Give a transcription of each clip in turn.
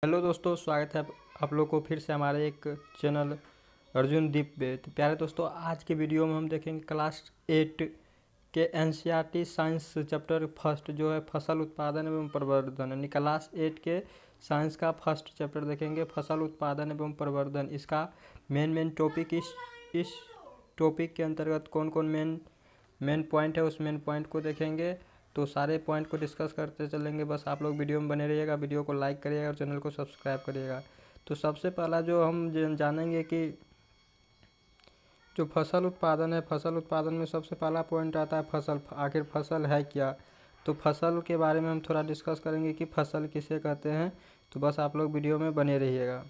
Hello दोस्तों, स्वागत है आप लोग को फिर से हमारे एक चैनल अर्जुन दीप पे। तो प्यारे दोस्तों, आज के वीडियो में हम देखेंगे क्लास 8 के एनसीईआरटी साइंस चैप्टर फर्स्ट जो है फसल उत्पादन एवं प्रवर्धन, यानी क्लास 8 के साइंस का फर्स्ट चैप्टर देखेंगे, फसल उत्पादन एवं प्रवर्धन। इसका मेन टॉपिक इस टॉपिक के अंतर्गत कौन कौन मेन पॉइंट है उस मेन पॉइंट को देखेंगे। तो सारे पॉइंट को डिस्कस करते चलेंगे। बस आप लोग वीडियो में बने रहिएगा, वीडियो को लाइक करिएगा और चैनल को सब्सक्राइब करिएगा। तो सबसे पहला जो हम जानेंगे कि जो फसल उत्पादन है, फसल उत्पादन में सबसे पहला पॉइंट आता है फसल। आखिर फसल है क्या? तो फसल के बारे में हम थोड़ा डिस्कस करेंगे कि फसल किसे कहते हैं। तो बस आप लोग वीडियो में बने रहिएगा।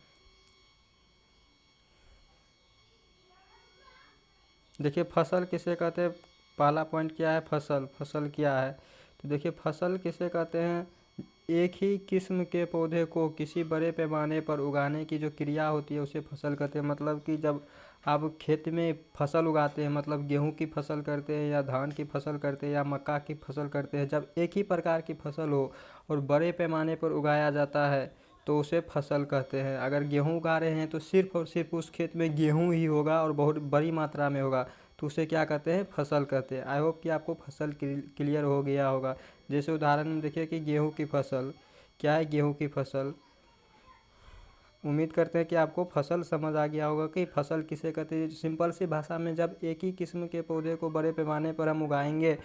देखिए, फसल किसे कहते हैं। पहला पॉइंट क्या है? फसल क्या है? तो देखिए, फसल किसे कहते हैं? एक ही किस्म के पौधे को किसी बड़े पैमाने पर उगाने की जो क्रिया होती है उसे फसल कहते हैं। मतलब कि जब आप खेत में फसल उगाते हैं, मतलब गेहूं की फसल करते हैं या धान की फसल करते हैं या मक्का की फसल करते हैं, जब एक ही प्रकार की फसल हो और बड़े पैमाने पर उगाया जाता है तो उसे फसल कहते हैं। अगर गेहूं उगा रहे हैं तो सिर्फ और सिर्फ उस खेत में गेहूं ही होगा और बहुत बड़ी मात्रा में होगा, तो उसे क्या कहते हैं? फसल कहते हैं। आई होप कि आपको फसल क्लियर हो गया होगा। जैसे उदाहरण में देखिए कि गेहूं की फसल क्या है। गेहूं की फसल, उम्मीद करते हैं कि आपको फसल समझ आ गया होगा कि फसल किसे कहते हैं। सिंपल सी भाषा में जब एक ही किस्म के पौधे को बड़े पैमाने पर हम उगाएंगे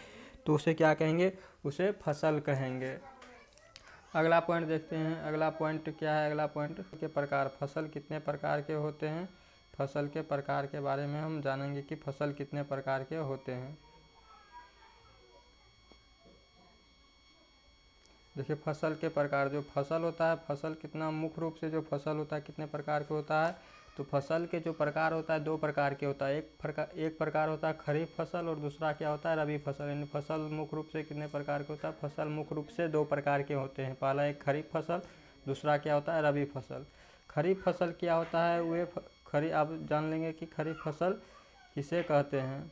तो उसे क्या कहेंगे? उसे फसल कहेंगे। अगला पॉइंट देखते हैं। अगला पॉइंट क्या है? अगला पॉइंट के प्रकार। फसल कितने प्रकार के होते हैं? फसल के प्रकार के बारे में हम जानेंगे कि फसल कितने प्रकार के होते हैं। देखिए, फसल के प्रकार। जो फसल होता है, फसल कितना मुख्य रूप से जो फसल होता है कितने प्रकार के होता है? तो फसल के जो प्रकार होता है 2 प्रकार के होता है। एक प्रकार होता है खरीफ फसल और दूसरा क्या होता है? रबी फसल। यानी फसल मुख्य रूप से कितने प्रकार के होता है? फसल मुख्य रूप से 2 प्रकार के होते हैं। पहला एक खरीफ फसल, दूसरा क्या होता है? रबी फसल। खरीफ फसल क्या होता है? आप जान लेंगे कि खरीफ फसल किसे कहते हैं।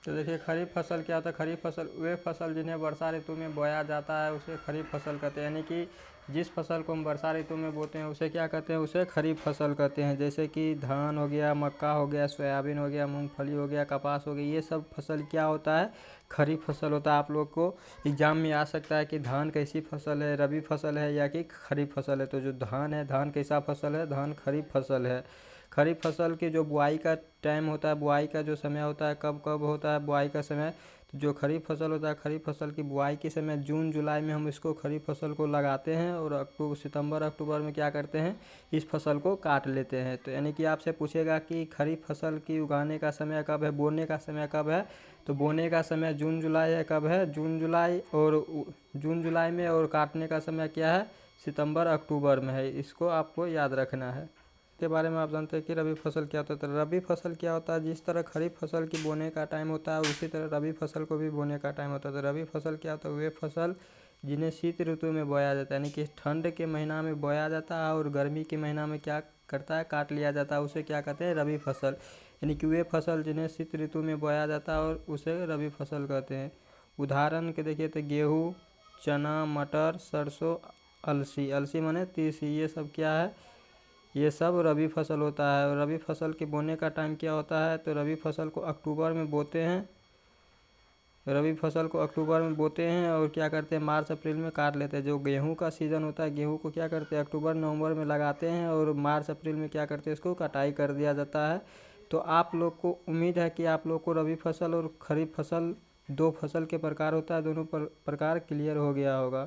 तो देखिए, खरीफ फसल क्या होता है? खरीफ फसल वे फसल जिन्हें वर्षा ऋतु में बोया जाता है उसे खरीफ फसल कहते हैं। यानी कि जिस फसल को हम वर्षा ऋतु में बोते हैं उसे क्या कहते हैं? उसे खरीफ फसल कहते हैं। जैसे कि धान हो गया, मक्का हो गया, सोयाबीन हो गया, मूंगफली हो गया, कपास हो गई, ये सब फसल क्या होता है? खरीफ फसल होता है। आप लोग को एग्जाम में आ सकता है कि धान कैसी फसल है, रबी फसल है या कि खरीफ फसल है। तो जो धान है, धान कैसा फसल है? धान खरीफ फसल है। खरीफ फसल की जो बुआई का टाइम होता है, बुआई का जो समय होता है, कब कब होता है बुआई का समय? तो जो खरीफ फसल होता है, खरीफ फसल की बुआई के समय जून जुलाई में हम इसको खरीफ फसल को लगाते हैं और सितंबर अक्टूबर में क्या करते हैं? इस फसल को काट लेते हैं। तो यानी कि आपसे पूछेगा कि खरीफ फसल की उगाने का समय कब है, बोने का समय कब है? तो बोने का समय जून जुलाई है। कब है? जून जुलाई में। और काटने का समय क्या है? सितंबर अक्टूबर में है। इसको आपको याद रखना है। के बारे में आप जानते हैं कि रबी फसल क्या होता है? रबी फसल क्या होता है? जिस तरह खरीफ फसल की बोने का टाइम होता है उसी तरह रबी फसल को भी बोने का टाइम होता है। तो रबी फसल क्या होता है? वे फसल जिन्हें शीत ऋतु में बोया जाता है, यानी कि ठंड के महीना में बोया जाता है और गर्मी के महीना में क्या करता है? काट लिया जाता है। उसे क्या कहते हैं? रबी फसल। यानी कि वे फसल जिन्हें शीत ऋतु में बोया जाता है और उसे रबी फसल कहते हैं। उदाहरण के देखिए तो गेहूँ, चना, मटर, सरसों, अलसी माने तीसी, ये सब क्या है? ये सब रबी फसल होता है। और रबी फसल के बोने का टाइम क्या होता है? तो रबी फसल को अक्टूबर में बोते हैं। रबी फसल को अक्टूबर में बोते हैं और क्या करते हैं? मार्च अप्रैल में काट लेते हैं। जो गेहूं का सीज़न होता है, गेहूं को क्या करते हैं? अक्टूबर नवंबर में लगाते हैं और मार्च अप्रैल में क्या करते हैं? इसको कटाई कर दिया जाता है। तो आप लोग को उम्मीद है कि आप लोग को रबी फसल और खरीफ फसल 2 फसल के प्रकार होता है, दोनों प्रकार क्लियर हो गया होगा।